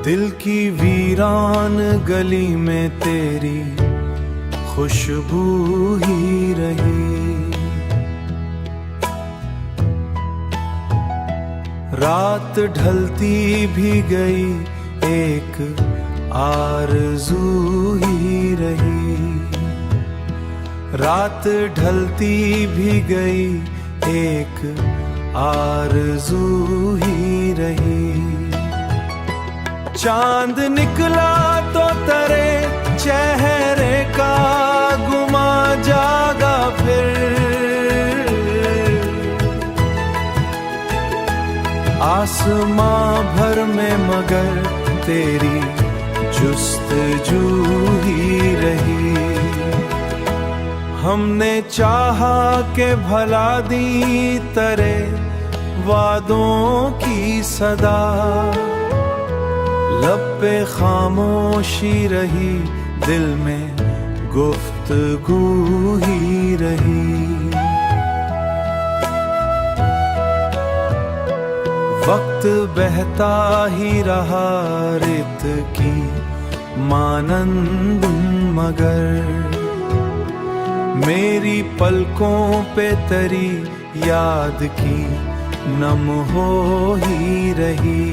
दिल की वीरान गली में तेरी खुशबू ही रही। रात ढलती भी गई एक आरज़ू ही रही। रात ढलती भी गई एक आरज़ू ही रही। चांद निकला तो तेरे चेहरे का गुमा जागा फिर। आसमां भर में मगर तेरी जुस्तजू ही रही। हमने चाहा के भला दी तेरे वादों की सदा। लब पे खामोशी रही, दिल में गुफ्तगू ही रही। वक्त बहता ही रहा रेत की मानंद मगर मेरी पलकों पे तेरी याद की नम हो ही रही।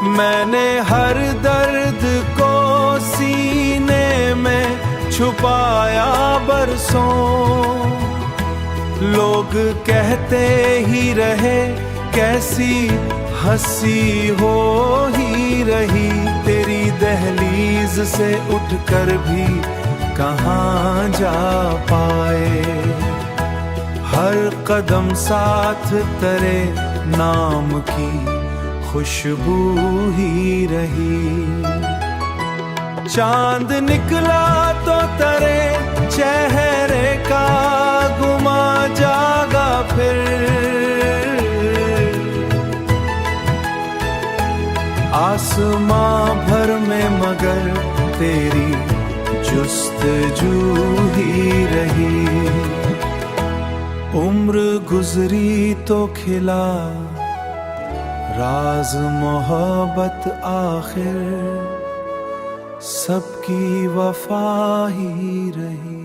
मैंने हर दर्द को सीने में छुपाया बरसों। लोग कहते ही रहे कैसी हंसी हो ही रही। तेरी दहलीज से उठकर भी कहाँ जा पाए। हर कदम साथ तेरे नाम की खुशबू ही रही। चांद निकला तो तेरे चेहरे का गुमा जागा फिर। आसमां भर में मगर तेरी जुस्तजू ही रही। उम्र गुजरी तो खिला राज मोहब्बत आखिर सबकी वफा ही रही।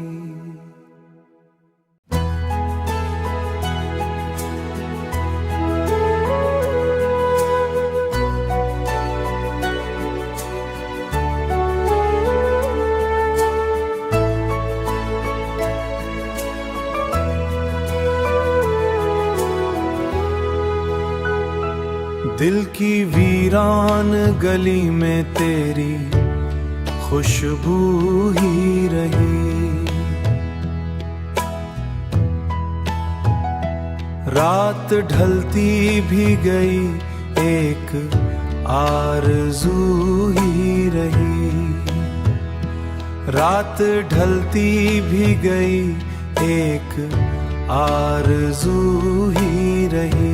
दिल की वीरान गली में तेरी खुशबू ही रही। रात ढलती भी गई एक आरज़ू ही रही। रात ढलती भी गई एक आरज़ू ही रही।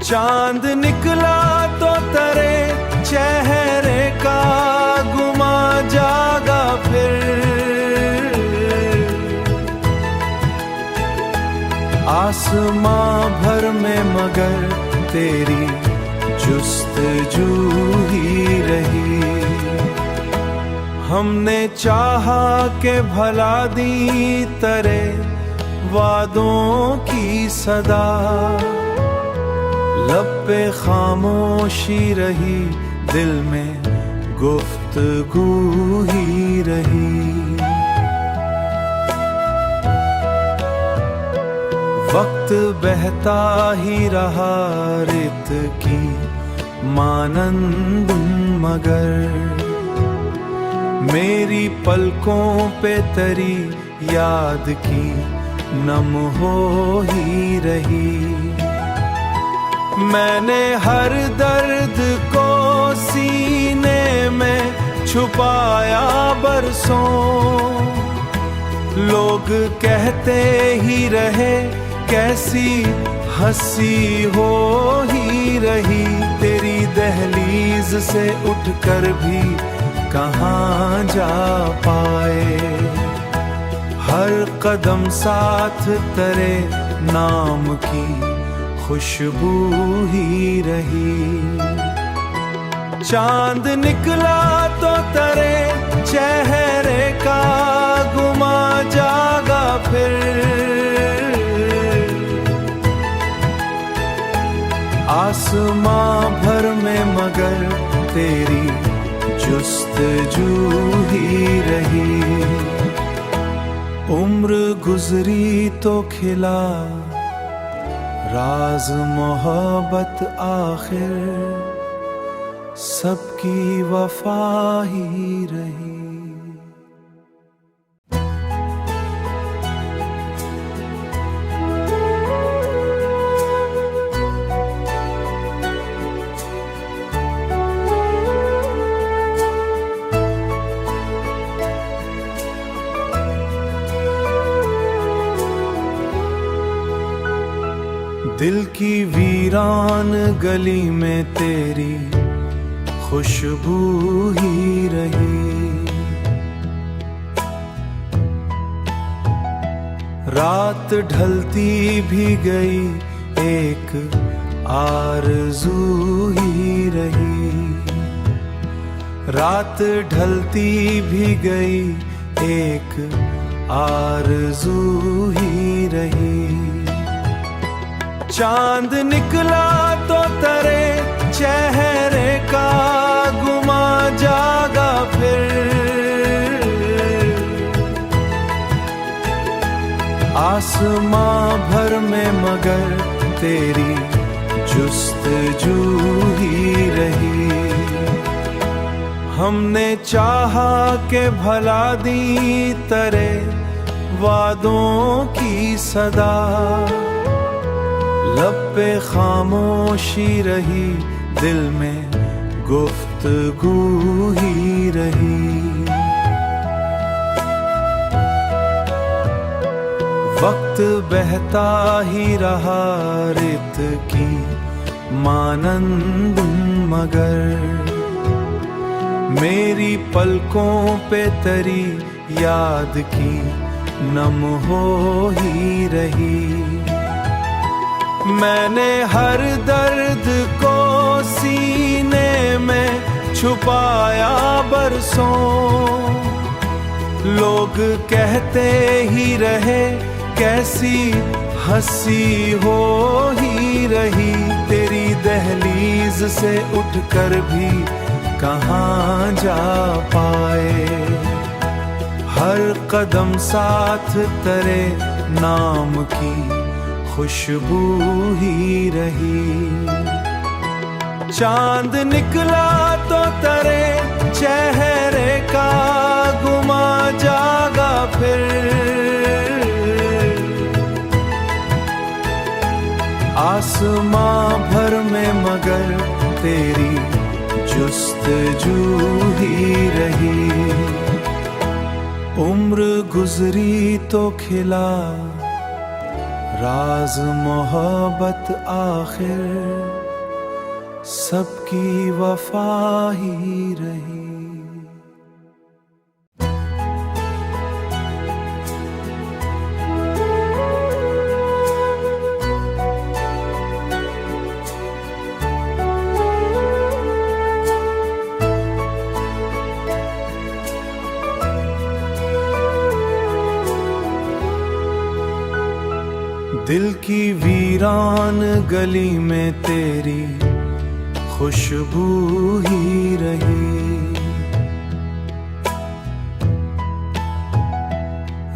चांद निकला तो तेरे चेहरे का गुमा जागा फिर। आसमां भर में मगर तेरी जुस्तजू ही रही। हमने चाहा के भला दी तेरे वादों की सदा। लब पे खामोशी रही, दिल में गुफ्तगू ही रही। वक्त बहता ही रहा रेत की मानंद मगर मेरी पलकों पे तेरी याद की नम हो ही रही। मैंने हर दर्द को सीने में छुपाया बरसों। लोग कहते ही रहे कैसी हंसी हो ही रही। तेरी दहलीज से उठकर भी कहाँ जा पाए। हर कदम साथ तेरे नाम की खुशबू ही रही। चांद निकला तो तेरे चेहरे का गुमा जागा फिर। आसमां भर में मगर तेरी जुस्तजू ही रही। उम्र गुजरी तो खिला राज मोहब्बत आखिर सबकी वफा ही रही। दिल की वीरान गली में तेरी खुशबू ही रही। रात ढलती भी गई एक आरज़ू ही रही। रात ढलती भी गई एक आरज़ू ही रही। चांद निकला तो तेरे चेहरे का गुमा जागा फिर। आसमां भर में मगर तेरी जुस्तजू ही रही। हमने चाहा के भला दी तेरे वादों की सदा। लब पे खामोशी रही दिल में गुफ्तगू ही रही। वक्त बहता ही रहा रेत की मानंद मगर मेरी पलकों पे तेरी याद की नम हो ही रही। मैंने हर दर्द को सीने में छुपाया बरसों। लोग कहते ही रहे कैसी हंसी हो ही रही। तेरी दहलीज से उठकर भी कहाँ जा पाए। हर कदम साथ तेरे नाम की खुशबू ही रही। चांद निकला तो तेरे चेहरे का गुमा जागा फिर। आसमां भर में मगर तेरी जुस्तजू ही रही। उम्र गुजरी तो खिला राज मोहब्बत आखिर सबकी वफा ही रही। दिल की वीरान गली में तेरी खुशबू ही रही।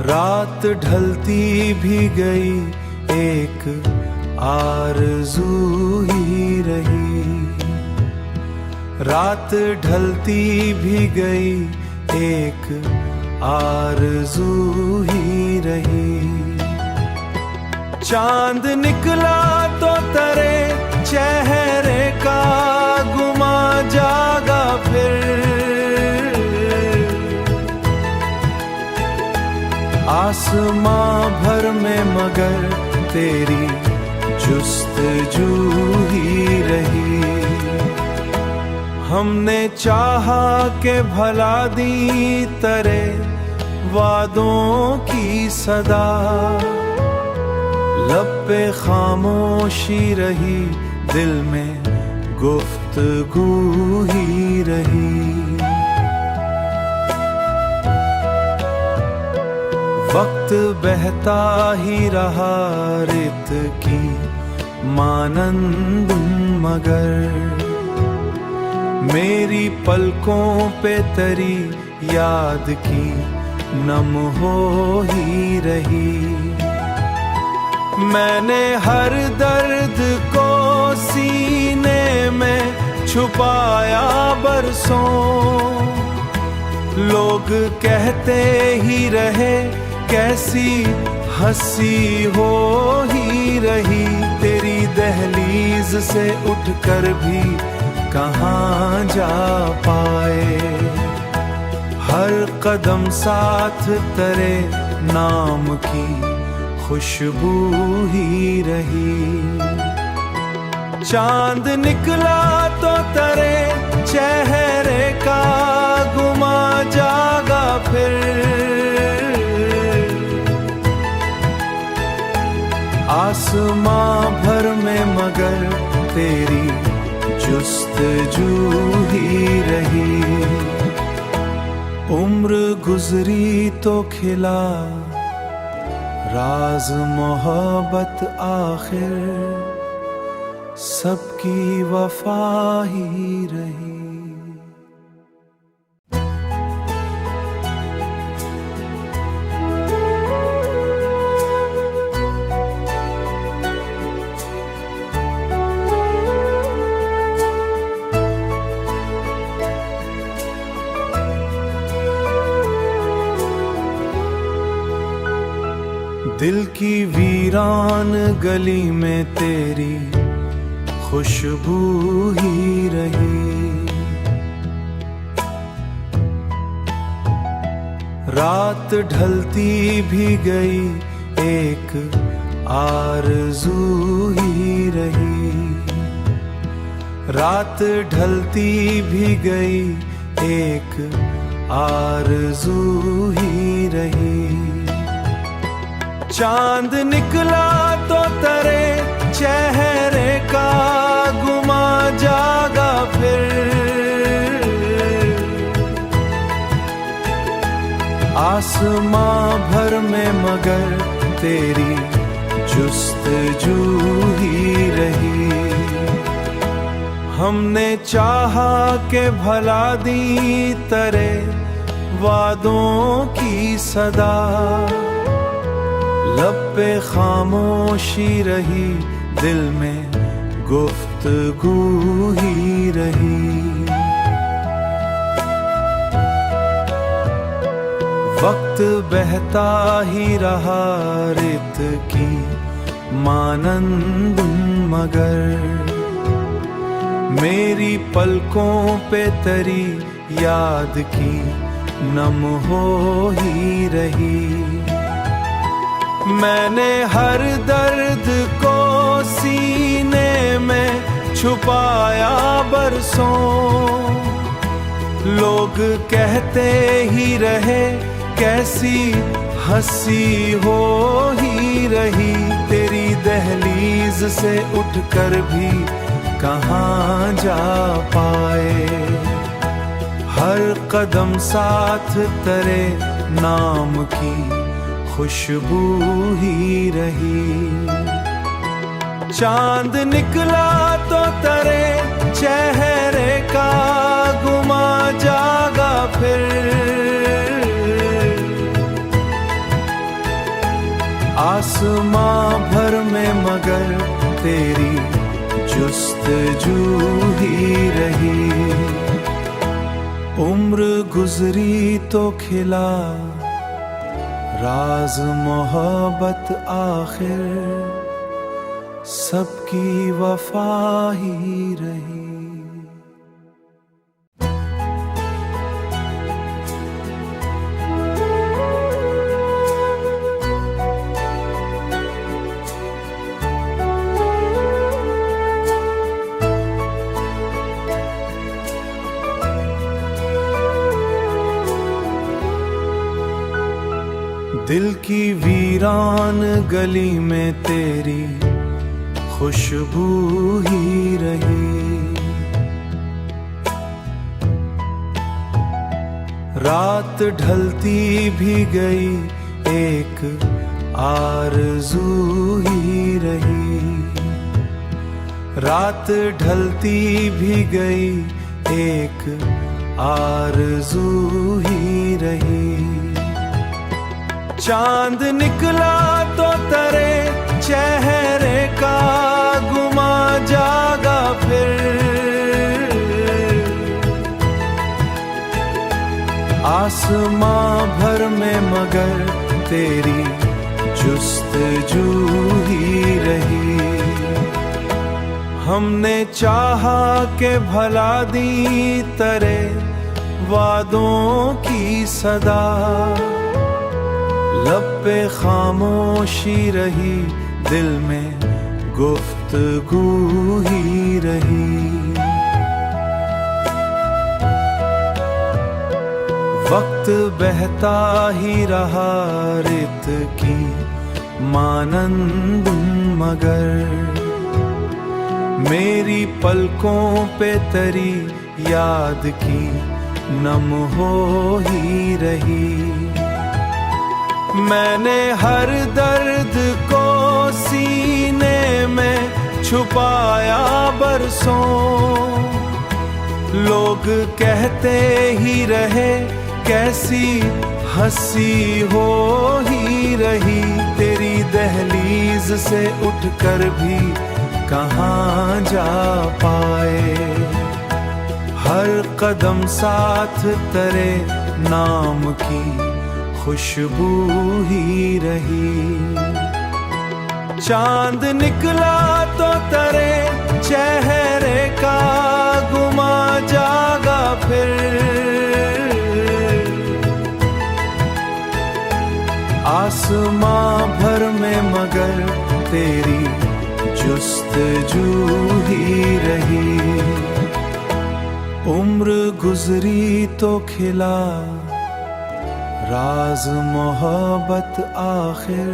रात ढलती भी गई एक आरज़ू ही रही। रात ढलती भी गई एक आरज़ू ही रही। चांद निकला तो तेरे चेहरे का गुमा जागा फिर। आसमां भर में मगर तेरी जुस्तजू ही रही। हमने चाहा के भला दी तेरे वादों की सदा। लब पे खामोशी रही, दिल में गुफ्तगू ही रही। वक्त बहता ही रहा रेत की मानंद, मगर मेरी पलकों पे तरी याद की नम हो ही रही। मैंने हर दर्द को सीने में छुपाया बरसों, लोग कहते ही रहे कैसी हंसी हो ही रही। तेरी दहलीज से उठकर भी कहाँ जा पाए, हर कदम साथ तेरे नाम की खुशबू ही रही। चांद निकला तो तेरे चेहरे का गुमा जागा फिर, आसमां भर में मगर तेरी जुस्तजू ही रही। उम्र गुजरी तो खिला राज मोहब्बत, आखिर सबकी वफा ही रही। दिल की वीरान गली में तेरी खुशबू ही रही। रात ढलती भी गई, एक आरज़ू ही रही। रात ढलती भी गई, एक आरज़ू ही रही। चांद निकला तो तेरे चेहरे का गुमा जागा फिर, आसमां भर में मगर तेरी जुस्तजू ही रही। हमने चाहा के भला दी तेरे वादों की सदा, लब पे खामोशी रही, दिल में गुफ्तगू ही रही। वक्त बहता ही रहा रेत की मानंद, मगर मेरी पलकों पे तरी याद की नम हो ही रही। मैंने हर दर्द को सीने में छुपाया बरसों, लोग कहते ही रहे कैसी हंसी हो ही रही। तेरी दहलीज से उठकर भी कहाँ जा पाए, हर कदम साथ तेरे नाम की खुशबू ही रही। चांद निकला तो तेरे चेहरे का गुमा जागा फिर, आसमां भर में मगर तेरी जुस्तजू ही रही। उम्र गुजरी तो खिला राज मोहब्बत, आखिर सबकी वफा ही रही। दिल की वीरान गली में तेरी खुशबू ही रही। रात ढलती भी गई एक आरज़ू ही रही। रात ढलती भी गई एक आरज़ू ही रही। चांद निकला तो तेरे चेहरे का गुमा जागा फिर। आसमां भर में मगर तेरी जुस्तजू ही रही। हमने चाहा के भला दी तेरे वादों की सदा। लब पे खामोशी रही, दिल में गुफ्तगू ही रही। वक्त बहता ही रहा रेत की मानंद मगर। मेरी पलकों पे तेरी याद की नम हो ही रही। मैंने हर दर्द को सीने में छुपाया बरसों। लोग कहते ही रहे कैसी हंसी हो ही रही। तेरी दहलीज से उठकर भी कहाँ जा पाए। हर कदम साथ तेरे नाम की खुशबू ही रही। चांद निकला तो तेरे चेहरे का गुमा जागा फिर। आसमां भर में मगर तेरी जुस्तजू ही रही। उम्र गुजरी तो खिला राज मोहब्बत आखिर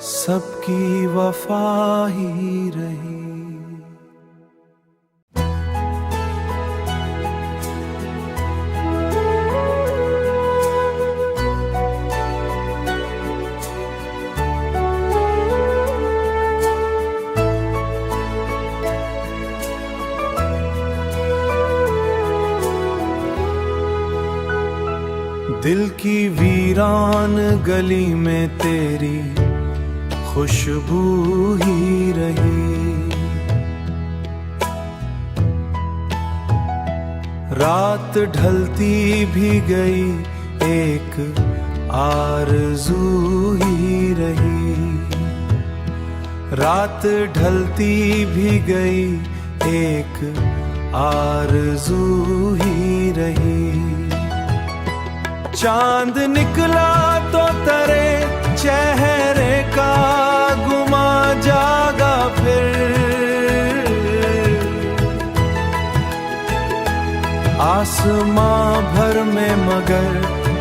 सबकी वफा ही रही। दिल की वीरान गली में तेरी खुशबू ही रही। रात ढलती भी गई एक आरज़ू ही रही। रात ढलती भी गई एक आरज़ू ही रही। चांद निकला तो तेरे चेहरे का गुमा जागा फिर। आसमां भर में मगर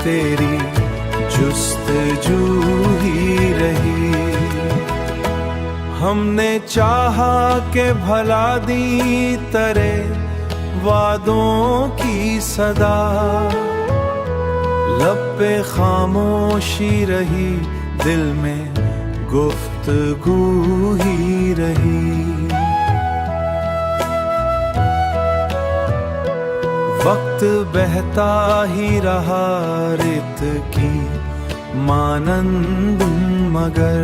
तेरी जुस्तजू ही रही। हमने चाहा के भला दी तेरे वादों की सदा। लब पे खामोशी रही, दिल में गुफ्तगू ही रही। वक्त बहता ही रहा रेत की मानंद मगर।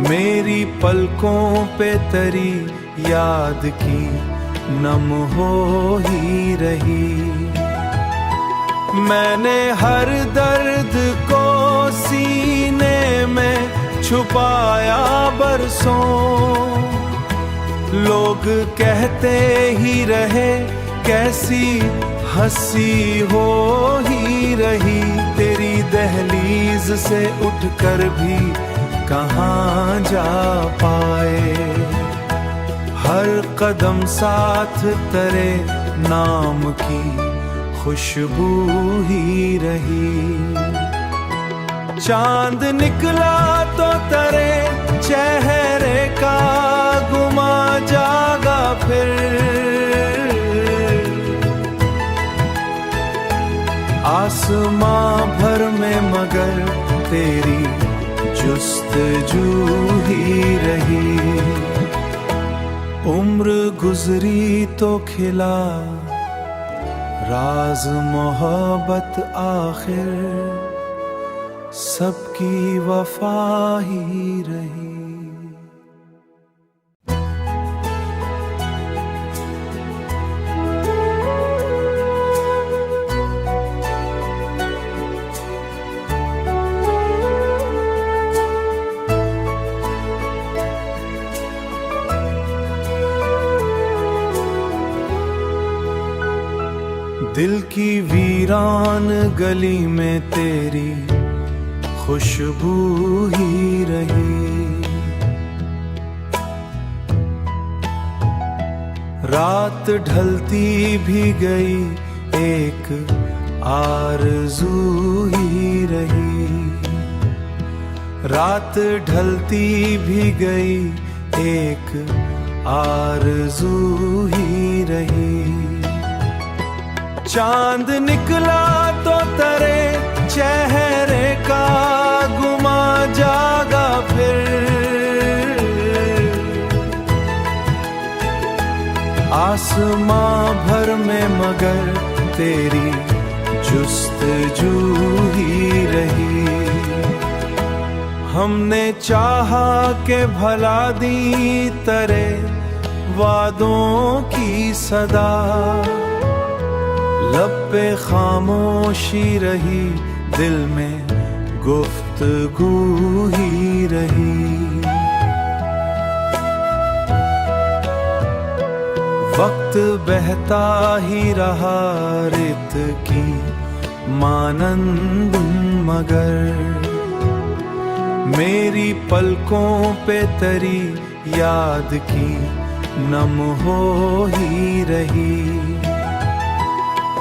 मेरी पलकों पे तेरी याद की नम हो ही रही। मैंने हर दर्द को सीने में छुपाया बरसों। लोग कहते ही रहे कैसी हंसी हो ही रही। तेरी दहलीज से उठकर भी कहाँ जा पाए। हर कदम साथ तेरे नाम की खुशबू ही रही। चांद निकला तो तेरे चेहरे का गुमा जागा फिर। आसमां भर में मगर तेरी जुस्तजू ही रही। उम्र गुजरी तो खिला राज मोहब्बत आखिर सबकी वफा ही रही। दिल की वीरान गली में तेरी खुशबू ही रही। रात ढलती भी गई एक आरज़ू ही रही। रात ढलती भी गई एक आरज़ू ही रही। चांद निकला तो तेरे चेहरे का गुमा जागा फिर। आसमां भर में मगर तेरी जुस्तजू ही रही। हमने चाहा के भला दी तेरे वादों की सदा। लब पे खामोशी रही दिल में गुफ्तगू ही रही। वक्त बहता ही रहा रेत की मानंद मगर मेरी पलकों पे तेरी याद की नम हो ही रही।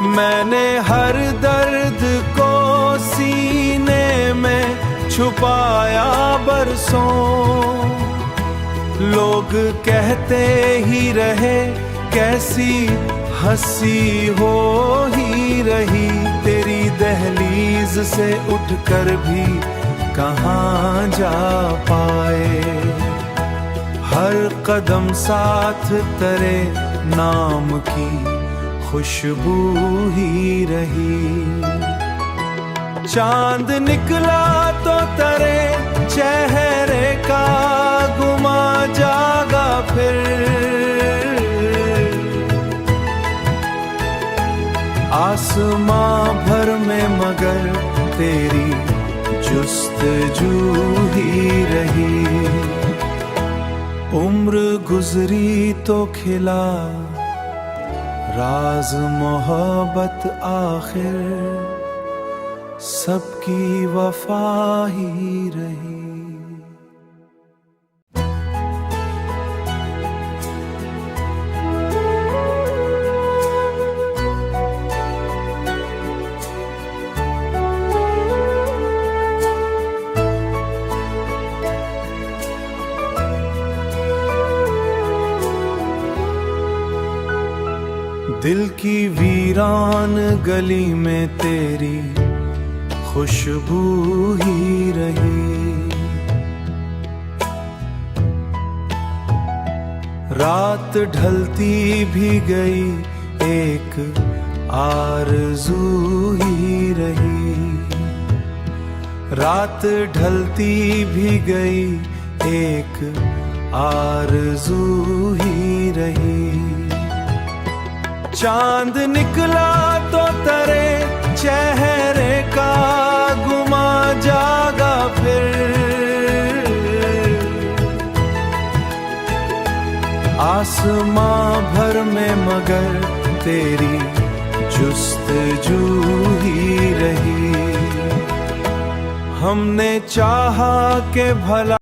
मैंने हर दर्द को सीने में छुपाया बरसों। लोग कहते ही रहे कैसी हंसी हो ही रही। तेरी दहलीज से उठकर भी कहाँ जा पाए। हर कदम साथ तेरे नाम की खुशबू ही रही। चांद निकला तो तेरे चेहरे का गुमा जागा फिर। आसमां भर में मगर तेरी जुस्तजू ही रही। उम्र गुजरी तो खिला राज मोहब्बत आखिर सबकी वफा ही रही। दिल की वीरान गली में तेरी खुशबू ही रही। रात ढलती भी गई एक आरज़ू ही रही। रात ढलती भी गई एक आरज़ू ही रही। चांद निकला तो तेरे चेहरे का गुमा जागा फिर। आसमां भर में मगर तेरी जुस्तजू ही रही। हमने चाहा के भला